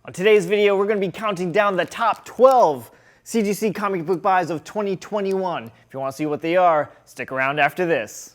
On today's video, we're going to be counting down the top 12 CGC comic book buys of 2021. If you want to see what they are, stick around after this.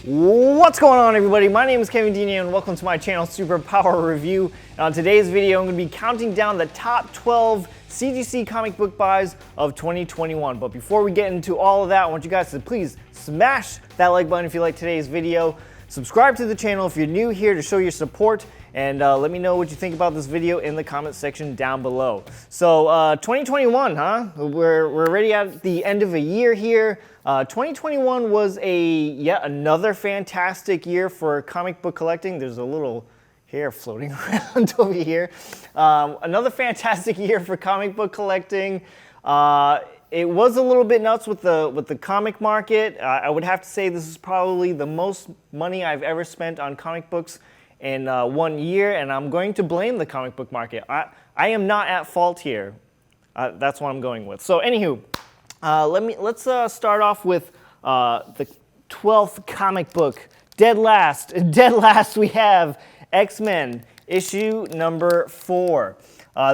What's going on, everybody? My name is Kevin Dini and welcome to my channel Superpower Review. And on today's video, I'm going to be counting down the top 12 CGC comic book buys of 2021. But before we get into all of that, I want you guys to please smash that like button if you like today's video. Subscribe to the channel if you're new here to show your support, and let me know what you think about this video in the comment section down below. So 2021, huh? We're already at the end of a year here. 2021 was yet another fantastic year for comic book collecting. There's a little hair floating around over here. Another fantastic year for comic book collecting. It was a little bit nuts with the comic market. I would have to say this is probably the most money I've ever spent on comic books in 1 year, and I'm going to blame the comic book market. I am not at fault here. That's what I'm going with. So anywho, let's start off with the 12th comic book. Dead last we have X-Men issue number 4.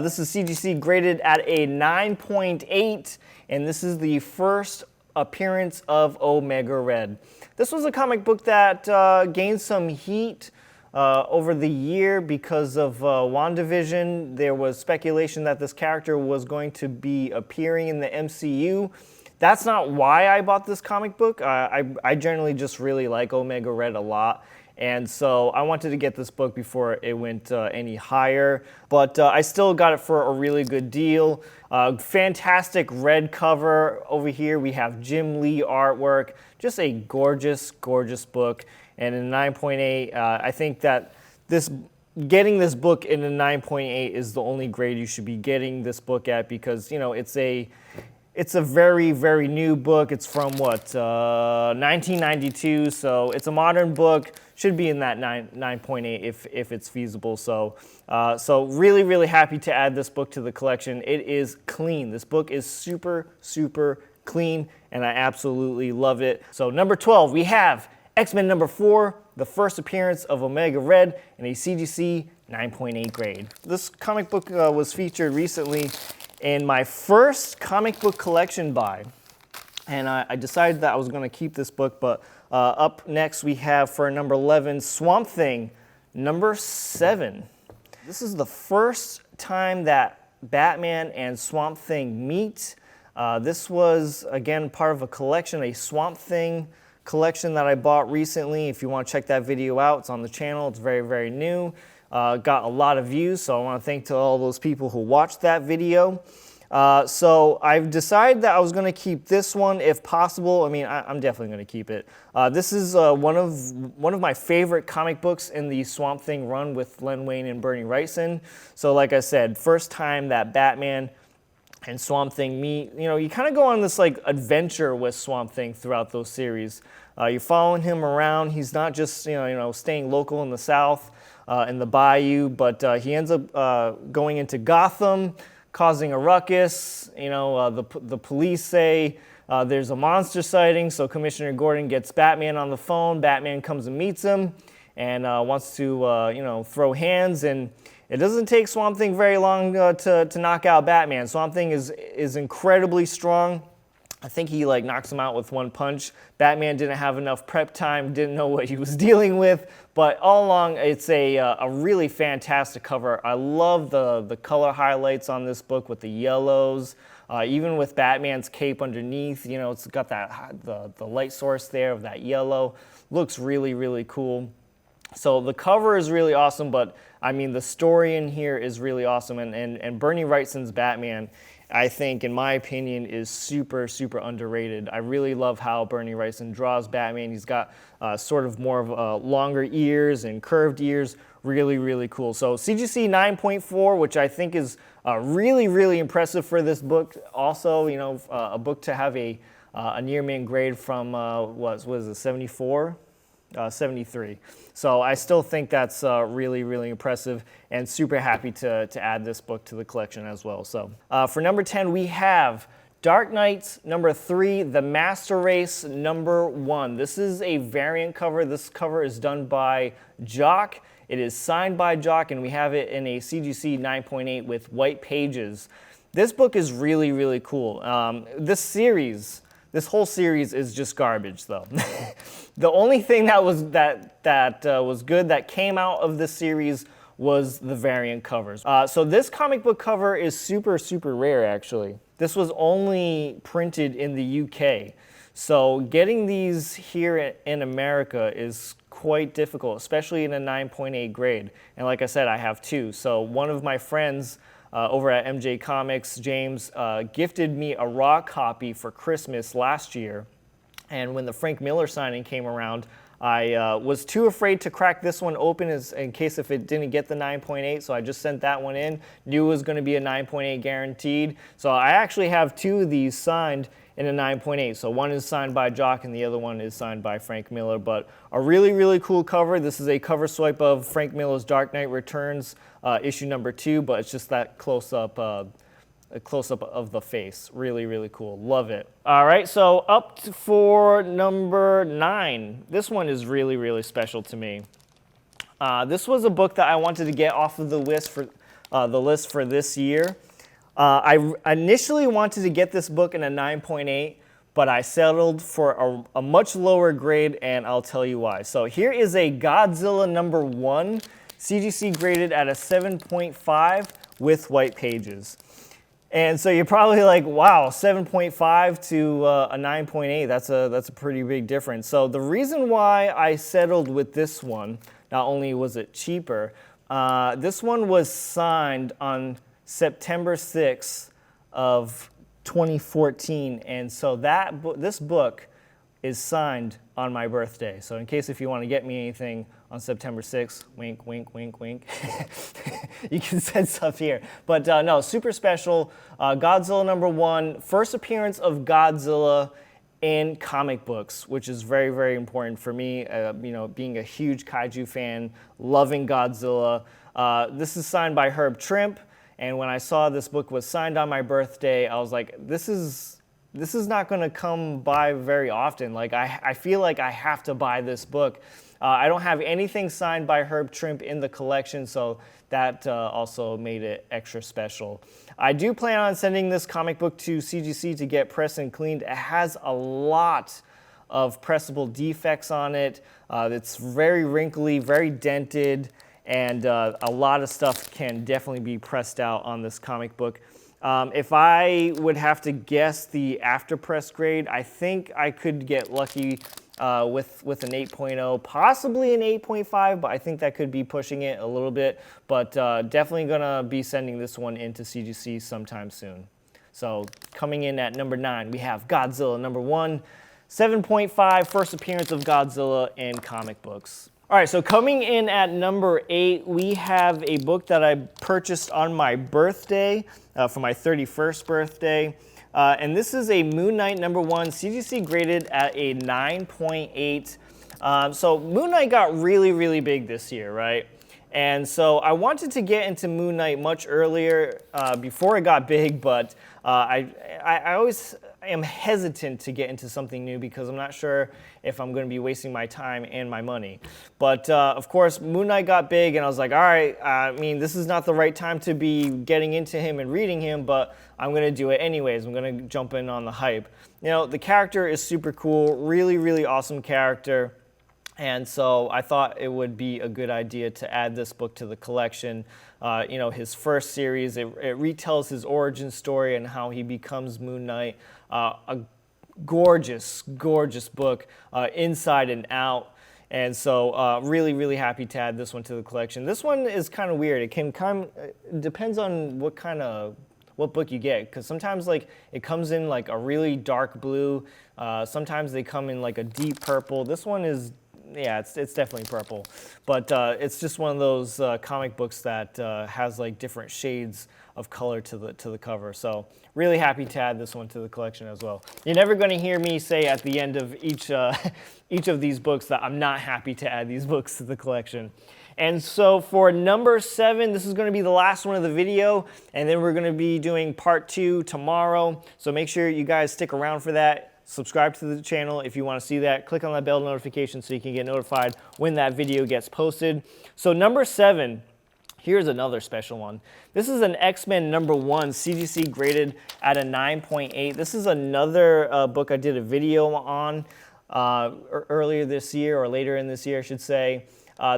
This is CGC graded at a 9.8, and this is the first appearance of Omega Red. This was a comic book that gained some heat over the year because of WandaVision. There was speculation that this character was going to be appearing in the MCU. That's not why I bought this comic book. I generally just really like Omega Red a lot. And so I wanted to get this book before it went any higher, but I still got it for a really good deal. Fantastic red cover over here. We have Jim Lee artwork, just a gorgeous, gorgeous book. And in 9.8, I think that getting this book in a 9.8 is the only grade you should be getting this book at, because, you know, it's a very, very new book. It's from what, 1992, so it's a modern book. Should be in that 9.8 if it's feasible. So really, really happy to add this book to the collection. It is clean. This book is super, super clean, and I absolutely love it. So number 12, we have X-Men number 4, the first appearance of Omega Red in a CGC 9.8 grade. This comic book was featured recently in my first comic book collection buy, and I decided that I was going to keep this book. But up next we have, for number 11, Swamp Thing number 7. This is the first time that Batman and Swamp Thing meet. This was, again, part of a collection, a Swamp Thing collection that I bought recently. If you want to check that video out, it's on the channel. It's very, very new. Got a lot of views, so I want to thank to all those people who watched that video. So I've decided that I was going to keep this one if possible. I mean, I'm definitely going to keep it. This is one of my favorite comic books in the Swamp Thing run with Len Wein and Bernie Wrightson. So like I said, first time that Batman and Swamp Thing meet. You know, you kind of go on this like adventure with Swamp Thing throughout those series. You're following him around. He's not just staying local in the South, in the Bayou, but he ends up going into Gotham, causing a ruckus. The police say there's a monster sighting, so Commissioner Gordon gets Batman on the phone. Batman comes and meets him and wants to throw hands, and it doesn't take Swamp Thing very long to knock out Batman. Swamp Thing is incredibly strong. I think he knocks him out with one punch. Batman didn't have enough prep time, didn't know what he was dealing with, but all along it's a really fantastic cover. I love the color highlights on this book with the yellows, even with Batman's cape underneath. It's got the light source there of that yellow. Looks really, really cool. So the cover is really awesome, but I mean the story in here is really awesome, and Bernie Wrightson's Batman, I think, in my opinion, is super, super underrated. I really love how Bernie Wrightson draws Batman. He's got sort of more of longer ears and curved ears. Really, really cool. So CGC 9.4, which I think is really, really impressive for this book. Also, a book to have a near mint grade from, what was it, 74? 73. So I still think that's really, really impressive, and super happy to add this book to the collection as well. So for number 10, we have Dark Knight number 3, The Master Race number 1. This is a variant cover. This cover is done by Jock. It is signed by Jock, and we have it in a CGC 9.8 with white pages. This book is really, really cool. This whole series is just garbage, though. The only thing that was was good that came out of this series was the variant covers. So this comic book cover is super, super rare, actually. This was only printed in the UK. So getting these here in America is quite difficult, especially in a 9.8 grade. And like I said, I have 2. So one of my friends over at MJ Comics, James, gifted me a raw copy for Christmas last year. And when the Frank Miller signing came around, I was too afraid to crack this one open in case if it didn't get the 9.8, so I just sent that one in. Knew it was going to be a 9.8 guaranteed. So I actually have 2 of these signed in a 9.8. So one is signed by Jock and the other one is signed by Frank Miller. But a really, really cool cover. This is a cover swipe of Frank Miller's Dark Knight Returns, issue number 2, but it's just that close-up a close-up of the face. Really, really cool. Love it. All right, so up for number 9. This one is really, really special to me. This was a book that I wanted to get off of the list for this year. I initially wanted to get this book in a 9.8, but I settled for a much lower grade, and I'll tell you why. So here is a Godzilla number 1, CGC graded at a 7.5 with white pages. And so you're probably like, wow, 7.5 to a 9.8, that's a pretty big difference. So the reason why I settled with this one, not only was it cheaper, this one was signed on September 6th of 2014, and so this book is signed on my birthday. So in case if you want to get me anything on September 6th, wink, wink, wink, wink, you can send stuff here. But no, super special. Godzilla number 1, first appearance of Godzilla in comic books, which is very, very important for me. You know, being a huge kaiju fan, loving Godzilla. This is signed by Herb Trimp, and when I saw this book was signed on my birthday, I was like, this is not going to come by very often. Like, I feel like I have to buy this book. I don't have anything signed by Herb Trimp in the collection, so that also made it extra special. I do plan on sending this comic book to CGC to get pressed and cleaned. It has a lot of pressable defects on it. It's very wrinkly, very dented, and a lot of stuff can definitely be pressed out on this comic book. If I would have to guess the after press grade, I think I could get lucky with an 8.0, possibly an 8.5, but I think that could be pushing it a little bit. But definitely gonna be sending this one into CGC sometime soon. So coming in at number 9, we have Godzilla number 1, 7.5, first appearance of Godzilla in comic books. All right, so coming in at number 8, we have a book that I purchased on my birthday, for my 31st birthday. And this is a Moon Knight number 1, CGC graded at a 9.8. So Moon Knight got really, really big this year, right? And so I wanted to get into Moon Knight much earlier, before it got big, but I always am hesitant to get into something new because I'm not sure if I'm going to be wasting my time and my money. But of course, Moon Knight got big, and I was like, all right, I mean, this is not the right time to be getting into him and reading him, but I'm going to do it anyways. I'm going to jump in on the hype. You know, the character is super cool, really, really awesome character. And so I thought it would be a good idea to add this book to the collection. You know, his first series, it retells his origin story and how he becomes Moon Knight. A gorgeous, gorgeous book, inside and out. And so really, really happy to add this one to the collection. This one is kind of weird. It depends on what book you get, because sometimes like it comes in like a really dark blue. Sometimes they come in like a deep purple. This one is yeah, it's definitely purple. But it's just one of those comic books that has like different shades of color to the cover. So really happy to add this one to the collection as well. You're never going to hear me say at the end of each each of these books that I'm not happy to add these books to the collection. And so for number 7, this is going to be the last one of the video, and then we're going to be doing part 2 tomorrow. So make sure you guys stick around for that. Subscribe to the channel if you want to see that. Click on that bell notification so you can get notified when that video gets posted. So number 7, here's another special one. This is an X-Men number 1, CGC graded at a 9.8. This is another book I did a video on earlier this year, or later in this year, I should say.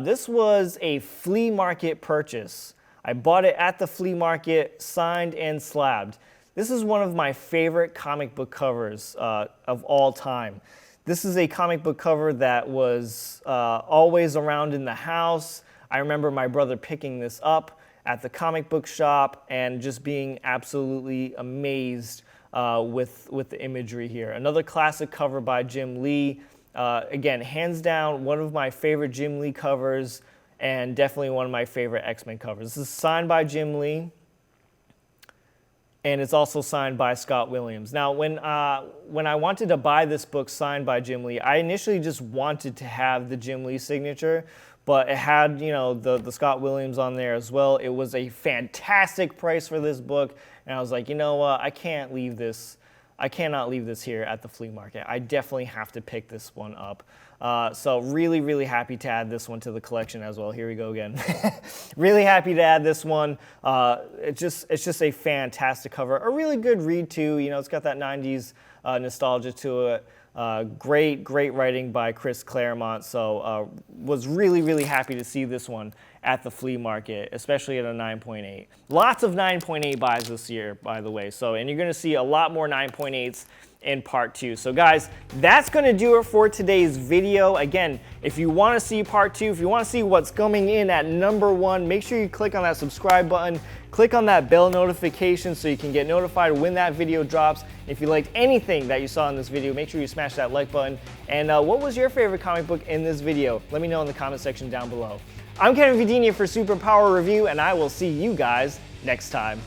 This was a flea market purchase. I bought it at the flea market, signed and slabbed. This is one of my favorite comic book covers of all time. This is a comic book cover that was always around in the house. I remember my brother picking this up at the comic book shop and just being absolutely amazed with the imagery here. Another classic cover by Jim Lee. Again, hands down, one of my favorite Jim Lee covers, and definitely one of my favorite X-Men covers. This is signed by Jim Lee, and it's also signed by Scott Williams. Now, when I wanted to buy this book signed by Jim Lee, I initially just wanted to have the Jim Lee signature, but it had, you know, the Scott Williams on there as well. It was a fantastic price for this book, and I was like, you know what, I cannot leave this here at the flea market. I definitely have to pick this one up. So really, really happy to add this one to the collection as well. Here we go again. Really happy to add this one. It's just a fantastic cover. A really good read too. You know, it's got that 90s nostalgia to it. Great writing by Chris Claremont. So was really, really happy to see this one at the flea market, especially at a 9.8. Lots of 9.8 buys this year, by the way. So, and you're going to see a lot more 9.8s in part 2. So guys, that's going to do it for today's video. Again, if you want to see part 2, if you want to see what's coming in at number 1, make sure you click on that subscribe button, click on that bell notification so you can get notified when that video drops. If you liked anything that you saw in this video, make sure you smash that like button. And what was your favorite comic book in this video? Let me know in the comment section down below. I'm Kevin Vidini for Superpower Review, and I will see you guys next time.